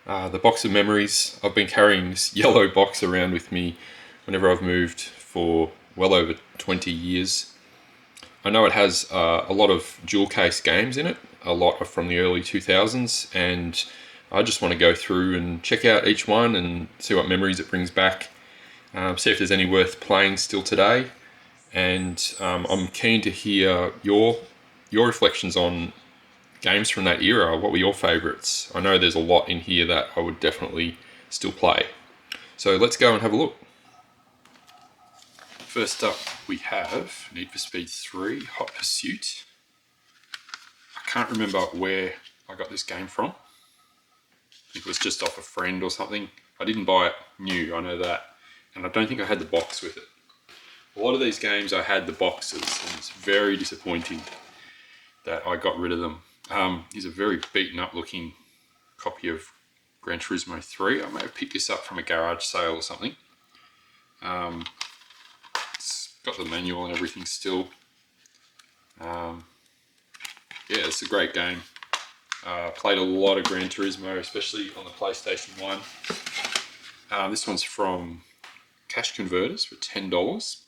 The box of memories. I've been carrying this yellow box around with me whenever I've moved for well over 20 years. I know it has a lot of dual case games in it, a lot are from the early 2000s, and I just want to go through and check out each one and see what memories it brings back, see if there's any worth playing still today. And I'm keen to hear your reflections on games from that era. What were your favourites? I know there's a lot in here that I would definitely still play. So let's go and have a look. First up, we have Need for Speed 3 Hot Pursuit. I can't remember where I got this game from. I think it was just off a friend or something. I didn't buy it new, I know that. And I don't think I had the box with it. A lot of these games I had the boxes, and it's very disappointing that I got rid of them. Here's a very beaten up looking copy of Gran Turismo 3. I may have picked this up from a garage sale or something. It's got the manual and everything still. Yeah, it's a great game. Played a lot of Gran Turismo, especially on the PlayStation 1. This one's from Cash Converters for $10.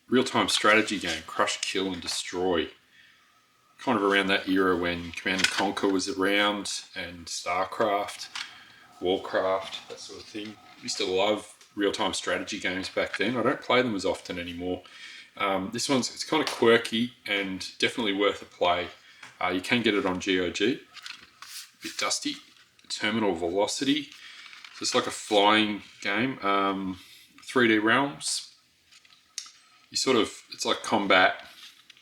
Real-time strategy game, Crush, Kill and Destroy. Kind of around that era when Command & Conquer was around, and StarCraft, Warcraft, that sort of thing. Used to love real-time strategy games back then. I don't play them as often anymore. This one's it's kind of quirky and definitely worth a play. You can get it on GOG. A bit dusty. Terminal Velocity. So it's like a flying game. 3D Realms. It's like combat.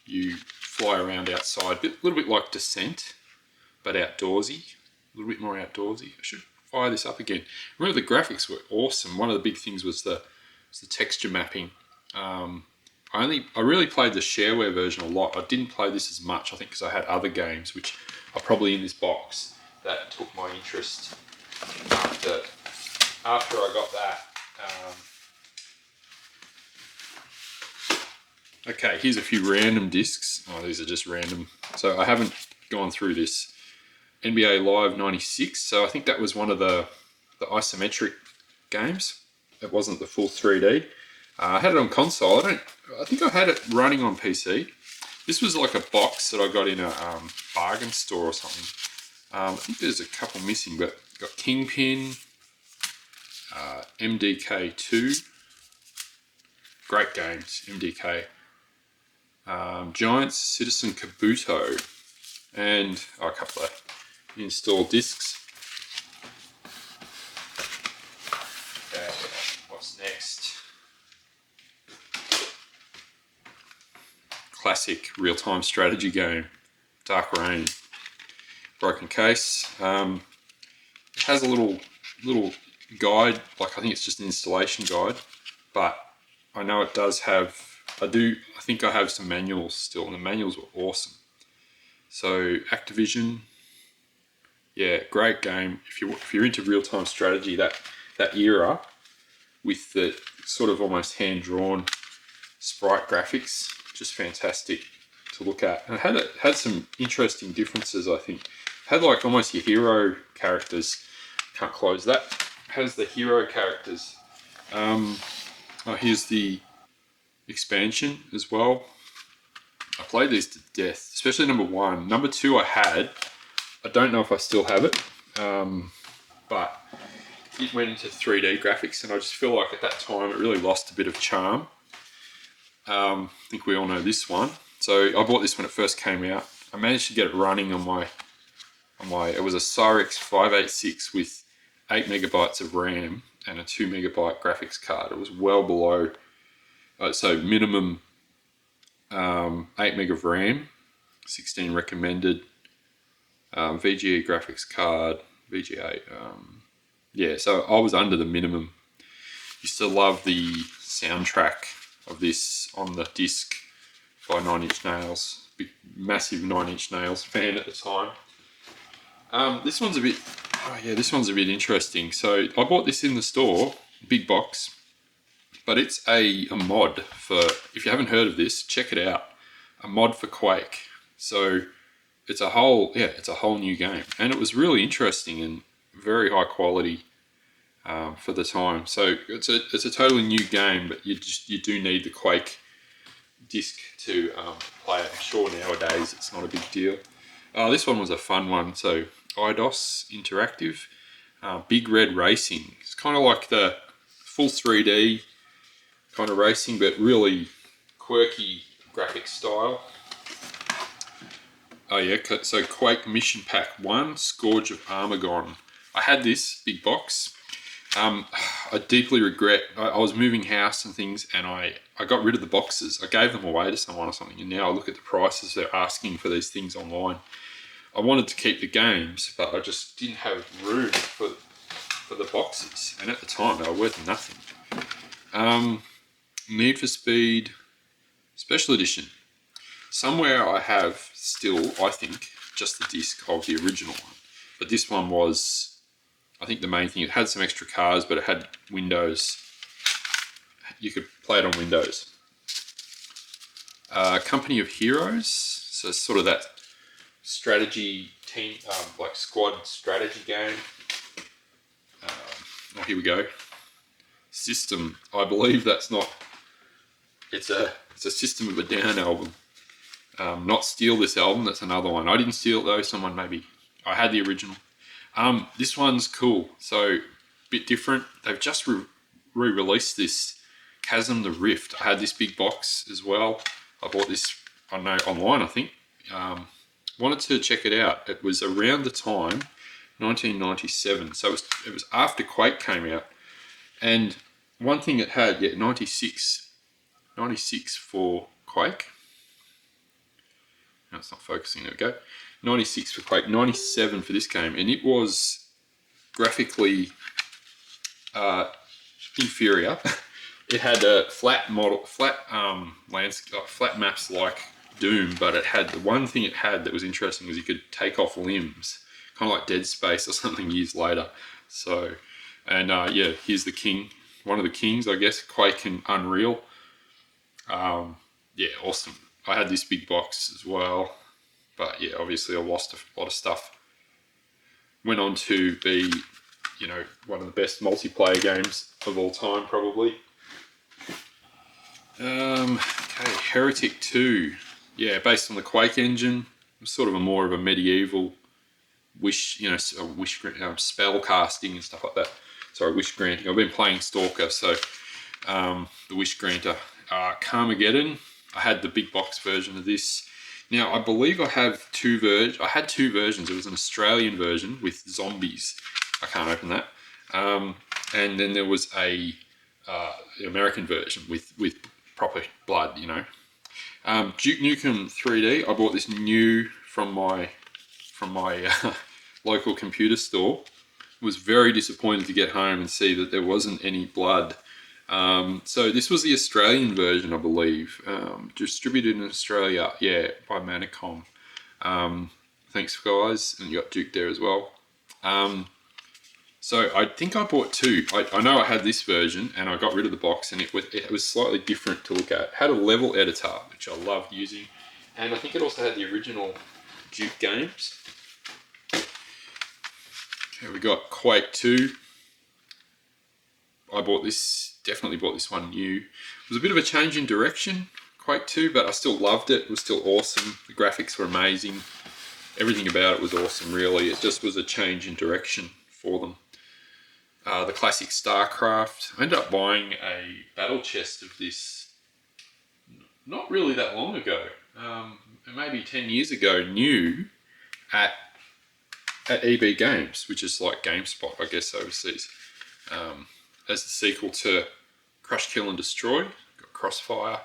You fly around outside, a little bit like Descent, but outdoorsy. A little bit more outdoorsy. I should fire this up again. Remember, the graphics were awesome. One of the big things was the texture mapping. I really played the shareware version a lot. I didn't play this as much, I think, because I had other games which are probably in this box that took my interest after I got that. Okay, here's a few random discs. Oh, these are just random. So I haven't gone through this. NBA Live 96. So I think that was one of the isometric games. It wasn't the full 3D. I had it on console. I think I had it running on PC. This was like a box that I got in a bargain store or something. I think there's a couple missing, but got Kingpin, MDK2. Great games, MDK. Giants, Citizen Kabuto, and a couple of installed discs. Okay, what's next? Classic real-time strategy game, Dark Reign. Broken case. It has a little guide, like I think it's just an installation guide, but I know it does have. I think I have some manuals still, and the manuals were awesome. So Activision, yeah, great game. If you're into real-time strategy, that era with the sort of almost hand-drawn sprite graphics, just fantastic to look at. And it had some interesting differences, I think. It had like almost your hero characters. Can't close that. It has the hero characters. Here's the expansion as well. I played these to death, especially number 1. Number 2 I don't know if I still have it, but it went into 3D graphics, and I just feel like at that time it really lost a bit of charm. I think we all know this one. So I bought this when it first came out. I managed to get it running on my it was a Cyrix 586 with 8 megabytes of RAM and a 2 megabyte graphics card. It was well below. So minimum 8 meg of RAM, 16 recommended, VGA graphics card, VGA. Yeah, so I was under the minimum. Used to love the soundtrack of this on the disc by Nine Inch Nails. Big, massive Nine Inch Nails fan at the time. This one's a bit interesting. So I bought this in the store, big box. But it's a mod for, if you haven't heard of this, check it out. A mod for Quake. So it's a whole new game, and it was really interesting and very high quality for the time. So it's a totally new game, but you do need the Quake disc to play it. I'm sure nowadays it's not a big deal. This one was a fun one. So Eidos Interactive, Big Red Racing. It's kind of like the full 3D kind of racing, but really quirky graphic style. Oh yeah, so Quake Mission Pack 1, Scourge of Armagon. I had this big box. I deeply regret, I was moving house and things, and I got rid of the boxes. I gave them away to someone or something, and now I look at the prices they're asking for these things online. I wanted to keep the games, but I just didn't have room for the boxes, and at the time they were worth nothing. Need for Speed Special Edition. Somewhere I have still, I think, just the disc of the original one. But this one was, I think, the main thing. It had some extra cars, but it had Windows. You could play it on Windows. Company of Heroes. So it's sort of that strategy team, like squad strategy game. Oh, here we go. System. I believe that's not. It's a System of a Down album. Not Steal This Album, that's another one. I didn't steal it though, someone maybe. I had the original. This one's cool, so a bit different. They've just re-released this Chasm the Rift. I had this big box as well. I bought this, I don't know, online I think. Wanted to check it out. It was around the time, 1997, so it was after Quake came out. And one thing it had, 96 for Quake. No, it's not focusing, there we go. 96 for Quake, 97 for this game, and it was graphically inferior. It had a flat landscape, flat maps like Doom, but it had, the one thing it had that was interesting was you could take off limbs, kind of like Dead Space or something years later. So, and yeah, here's the king, one of the kings, I guess, Quake and Unreal. Yeah, awesome. I had this big box as well, but yeah, obviously I lost a lot of stuff. Went on to be, you know, one of the best multiplayer games of all time, probably. Okay, Heretic 2. Yeah, based on the Quake engine. It was sort of more of a medieval spell casting and stuff like that. Sorry, wish granting. I've been playing Stalker, so the wish granter. Carmageddon. I had the big box version of this. Now, I believe I have two versions. I had two versions. It was an Australian version with zombies. I can't open that. And then there was a American version with proper blood, you know. Duke Nukem 3D. I bought this new from my local computer store. Was very disappointed to get home and see that there wasn't any blood. So this was the Australian version, I believe, distributed in Australia, yeah, by Manacom. Thanks, guys, and you got Duke there as well. So I think I bought two. I know I had this version, and I got rid of the box, and it was slightly different to look at. It had a level editor, which I loved using, and I think it also had the original Duke games. Okay, we got Quake 2. I definitely bought this one new. It was a bit of a change in direction, Quake 2, but I still loved it. It was still awesome. The graphics were amazing. Everything about it was awesome, really. It just was a change in direction for them. The classic StarCraft. I ended up buying a battle chest of this not really that long ago. Maybe 10 years ago, new at EB Games, which is like GameSpot, I guess, overseas. As the sequel to Crush, Kill and Destroy. Got Crossfire.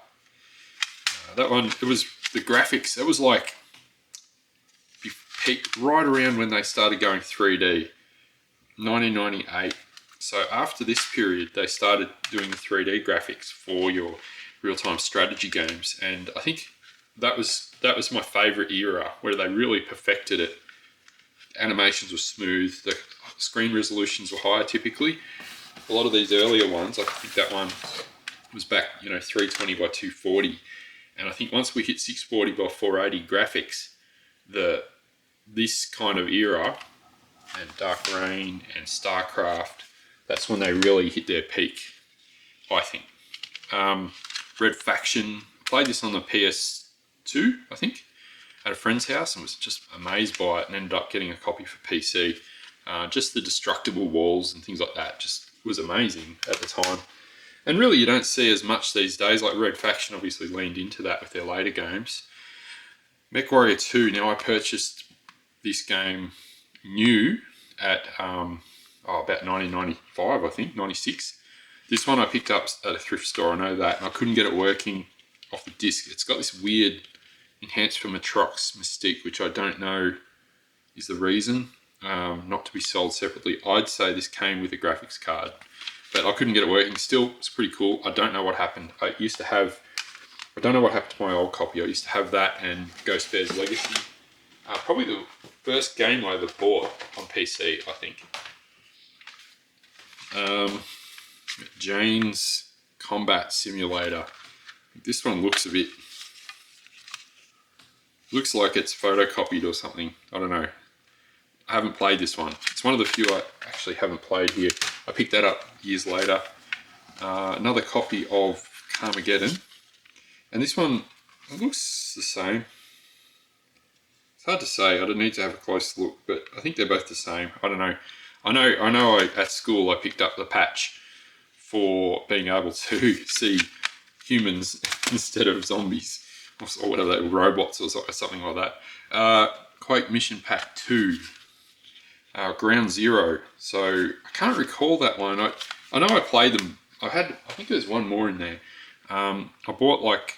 That one, it was the graphics, it was like peaked right around when they started going 3D, 1998. So after this period, they started doing the 3D graphics for your real-time strategy games, and I think that was my favourite era, where they really perfected it. Animations were smooth, the screen resolutions were higher typically. A lot of these earlier ones, I think that one was back, 320 by 240, and I think once we hit 640 by 480 graphics, this kind of era and Dark Reign and StarCraft, that's when they really hit their peak, I think. Red Faction, played this on the PS2, I think, at a friend's house, and was just amazed by it, and ended up getting a copy for PC. Just the destructible walls and things like that just was amazing at the time. And really you don't see as much these days. Like Red Faction obviously leaned into that with their later games. MechWarrior 2, now I purchased this game new at about 1995, I think, 96. This one I picked up at a thrift store, I know that, and I couldn't get it working off the disc. It's got this weird Enhanced for Matrox Mystique, which I don't know is the reason not to be sold separately. I'd say this came with a graphics card, but I couldn't get it working. Still, it's pretty cool. I don't know what happened. I don't know what happened to my old copy. I used to have that and Ghost Bear's Legacy. Probably the first game I ever bought on PC, I think. Jane's Combat Simulator. This one looks like it's photocopied or something. I don't know. I haven't played this one. It's one of the few I actually haven't played here. I picked that up years later. Another copy of Carmageddon. And this one looks the same. It's hard to say. I don't need to have a close look, but I think they're both the same. I don't know. I know at school I picked up the patch for being able to see humans instead of zombies or whatever they were, robots or something like that. Quake Mission Pack 2, Ground Zero. So I can't recall that one. I know I played them. I think there's one more in there. I bought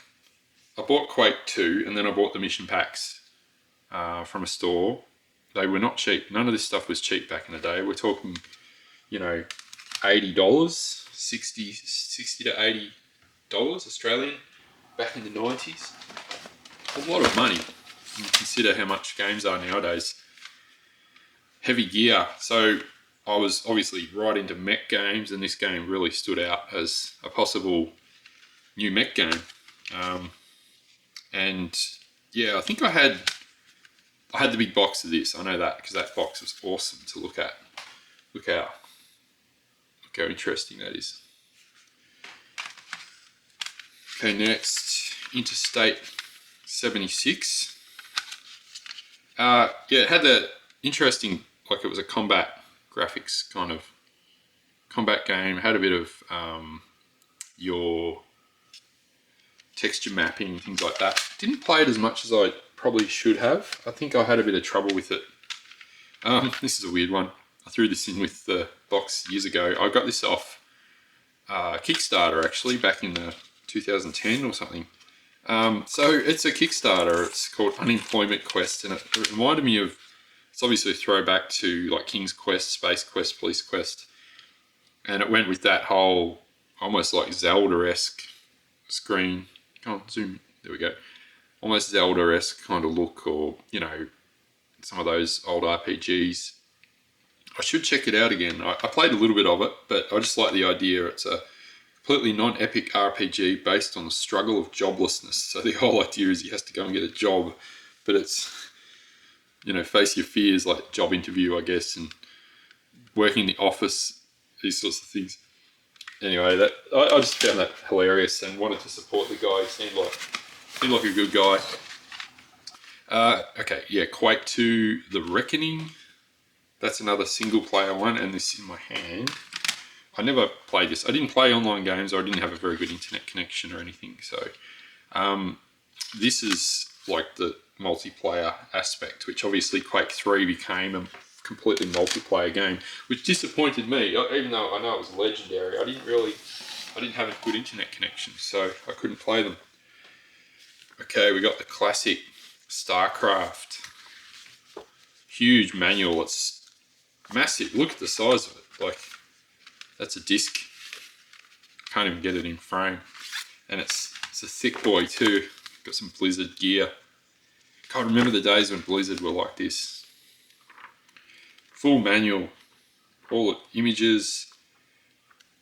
Quake 2 and then I bought the mission packs from a store. They were not cheap. None of this stuff was cheap back in the day. We're talking, $80, $60 to $80 Australian back in the 90s. A lot of money when you consider how much games are nowadays. Heavy Gear. So I was obviously right into mech games, and this game really stood out as a possible new mech game. And yeah, I think I had the big box of this. I know that because that box was awesome to look at. Look how interesting that is. Okay, next, Interstate 76. It had that interesting, like it was a combat graphics kind of combat game. It had a bit of your texture mapping and things like that. Didn't play it as much as I probably should have. I think I had a bit of trouble with it. This is a weird one. I threw this in with the box years ago. I got this off Kickstarter actually back in 2010 or something. So it's a Kickstarter. It's called Unemployment Quest, and it reminded me of, it's obviously a throwback to like King's Quest, Space Quest, Police Quest, and it went with that whole almost like Zelda-esque screen. Come on, zoom. There we go. Almost Zelda-esque kind of look, or some of those old RPGs. I should check it out again. I played a little bit of it, but I just like the idea. It's a completely non-epic RPG based on the struggle of joblessness. So the whole idea is he has to go and get a job, but it's, face your fears, like job interview, I guess, and working in the office, these sorts of things. Anyway, I just found that hilarious and wanted to support the guy. He seemed like a good guy. Okay, yeah, Quake 2, The Reckoning. That's another single-player one, and this is in my hand. I never played this. I didn't play online games, or I didn't have a very good internet connection or anything. So this is like the multiplayer aspect, which obviously Quake 3 became a completely multiplayer game, which disappointed me. Even though I know it was legendary, I didn't have a good internet connection, so I couldn't play them. Okay, we got the classic StarCraft. Huge manual. It's massive. Look at the size of it. Like, that's a disc. Can't even get it in frame. And it's a thick boy too. Got some Blizzard gear. Can't remember the days when Blizzard were like this. Full manual. All the images.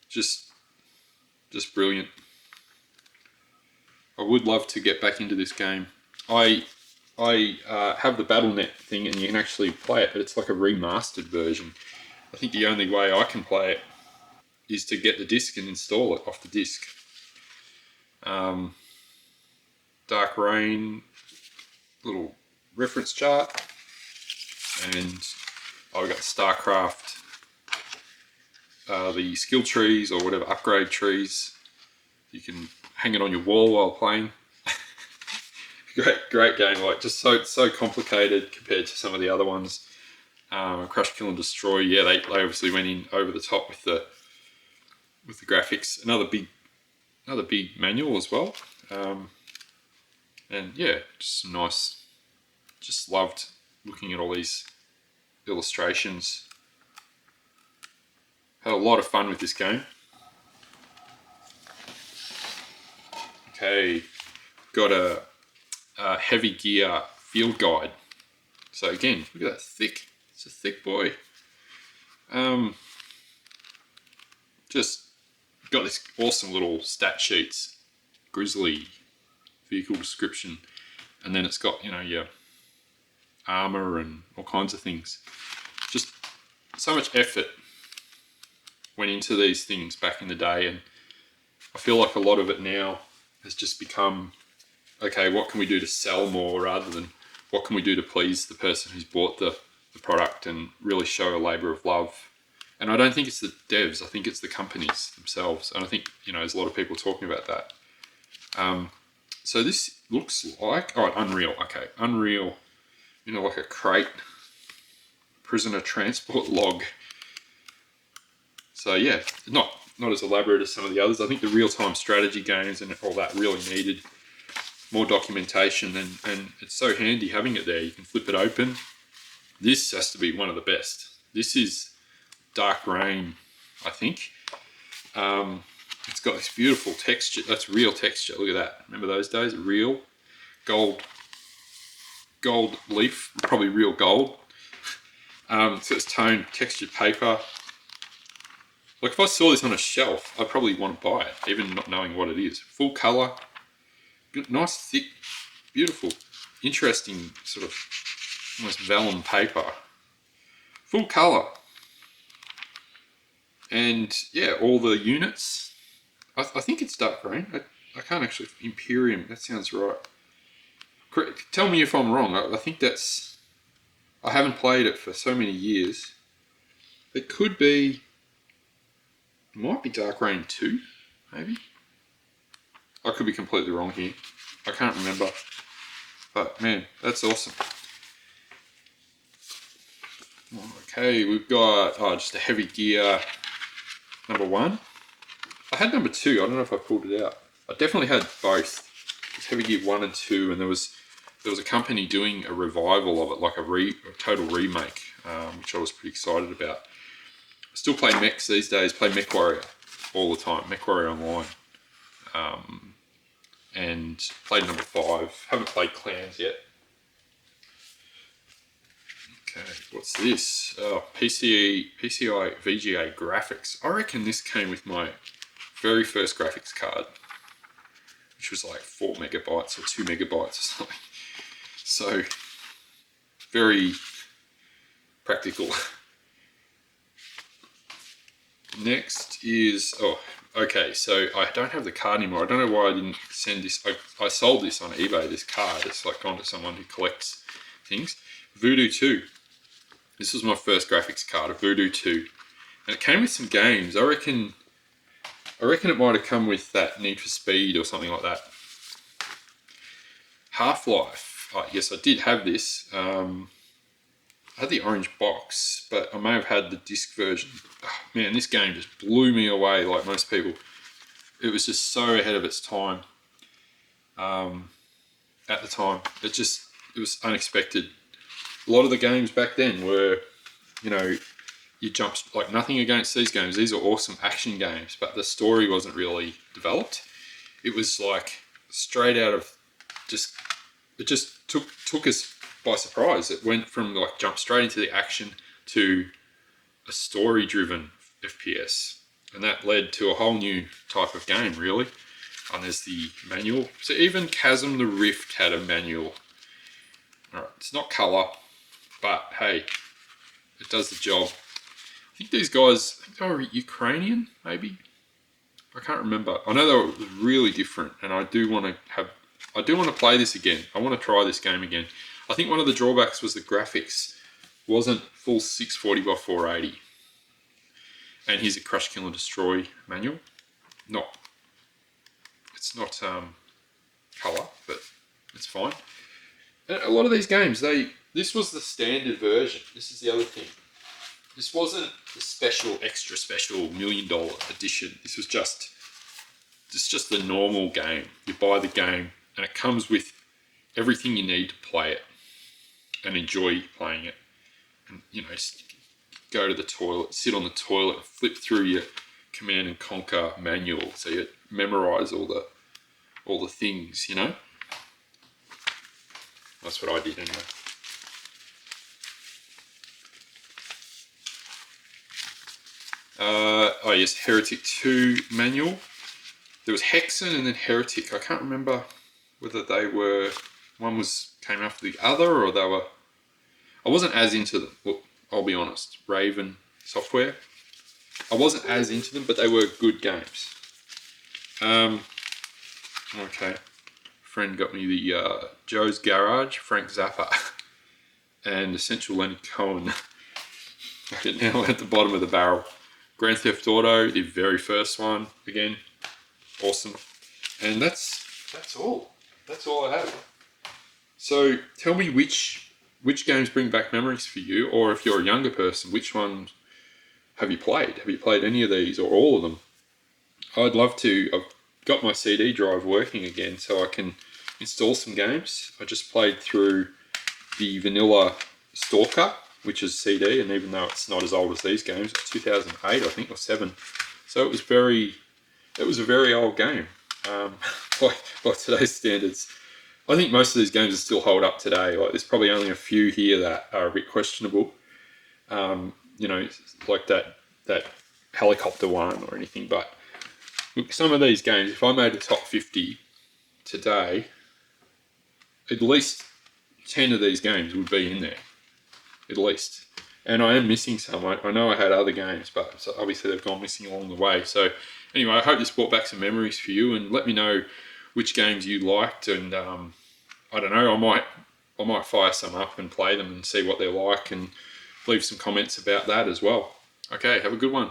Just brilliant. I would love to get back into this game. I I have the BattleNet thing, and you can actually play it, but it's like a remastered version. I think the only way I can play it is to get the disc and install it off the disc. Dark Reign, little reference chart, and I've got StarCraft, the skill trees or whatever upgrade trees. You can hang it on your wall while playing. Great game. Like, just so complicated compared to some of the other ones. Crush, Kill, and Destroy. Yeah, they obviously went in over the top with the graphics. Another big manual as well. And yeah, just nice. Just loved looking at all these illustrations. Had a lot of fun with this game. Okay, got a heavy gear field guide. So again, look at that thick. It's a thick boy. Just got this awesome little stat sheets, Grizzly vehicle description, and then it's got, you know, your armor and all kinds of things. Just so much effort went into these things back in the day, and I feel like a lot of it now has just become, okay, what can we do to sell more rather than what can we do to please the person who's bought the product and really show a labour of love. And I don't think it's the devs, I think it's the companies themselves. And I think, you know, there's a lot of people talking about that. So this looks like, Unreal, okay. Unreal, you know, like a crate, prisoner transport log. So yeah, not as elaborate as some of the others. I think the real-time strategy games and all that really needed more documentation, and it's so handy having it there. You can flip it open. This has to be one of the best. This is Dark Reign, I think. It's got this beautiful texture. That's real texture. Look at that. Remember those days? Real gold leaf, probably real gold. So it's toned, textured paper. Like, if I saw this on a shelf, I'd probably want to buy it, even not knowing what it is. Full color, nice, thick, beautiful, interesting sort of almost vellum paper. Full color. And yeah, all the units. I think it's Dark Reign. I can't actually. Imperium, that sounds right. Tell me if I'm wrong. I think that's. I haven't played it for so many years. It could be. It might be Dark Reign 2, maybe. I could be completely wrong here. I can't remember. But man, that's awesome. Okay, we've got just a heavy gear number 1. I had number 2. I don't know if I pulled it out. I definitely had both. It's heavy gear 1 and 2, and there was a company doing a revival of it, like a total remake, which I was pretty excited about. I still play mechs these days. Play MechWarrior all the time. MechWarrior Online. And played number 5. Haven't played Clans yet. Okay, what's this? PCI VGA graphics. I reckon this came with my very first graphics card, which was like 4 megabytes or 2 megabytes or something. So, very practical. Next is, okay, so I don't have the card anymore. I don't know why I didn't send this. I sold this on eBay, this card. It's like gone to someone who collects things. Voodoo 2. This was my first graphics card, a Voodoo 2. And it came with some games. I reckon it might have come with that Need for Speed or something like that. Half-Life. Yes, I did have this. I had the orange box, but I may have had the disc version. Oh, man, this game just blew me away like most people. It was just so ahead of its time. At the time. It was unexpected. A lot of the games back then were, you know, you jumped, like, nothing against these games. These are awesome action games, but the story wasn't really developed. It was like straight out of it just took us by surprise. It went from like jump straight into the action to a story-driven FPS, and that led to a whole new type of game, really. And there's the manual. So even Chasm the Rift had a manual. All right, it's not colour, but hey, it does the job. I think these guys, I think they were Ukrainian, maybe. I can't remember. I know they were really different, and I do want to play this again. I want to try this game again. I think one of the drawbacks was the graphics wasn't full 640 by 480. And here's a Crush, Kill and Destroy manual. It's not colour, but it's fine. And a lot of these games, this was the standard version. This is the other thing. This wasn't the special, extra special $1 million edition. This was just the normal game. You buy the game, and it comes with everything you need to play it and enjoy playing it. And just go to the toilet, sit on the toilet, flip through your Command and Conquer manual, so you memorize all the things. That's what I did anyway. Oh yes, Heretic 2 manual. There was Hexen and then Heretic. I can't remember whether one came after the other, or they were. I wasn't as into them. Well, I'll be honest. Raven Software. I wasn't as into them, but they were good games. Okay. Friend got me the Joe's Garage, Frank Zappa, and Essential Leonard Cohen. Okay, now at the bottom of the barrel. Grand Theft Auto, the very first one, again, awesome. And that's all. That's all I have. So tell me which games bring back memories for you, or if you're a younger person, which ones have you played? Have you played any of these or all of them? I'd love to. I've got my CD drive working again, so I can install some games. I just played through the vanilla Stalker, which is CD, and even though it's not as old as these games, it's 2008, I think, or 7. So it was a very old game by today's standards. I think most of these games still hold up today. Like, there's probably only a few here that are a bit questionable, like that helicopter one or anything. But look, some of these games, if I made the top 50 today, at least 10 of these games would be in there. At least. And I am missing some. I know I had other games, but obviously they've gone missing along the way. So anyway, I hope this brought back some memories for you, and let me know which games you liked, and I don't know, I might fire some up and play them and see what they're like, and leave some comments about that as well. Okay, have a good one.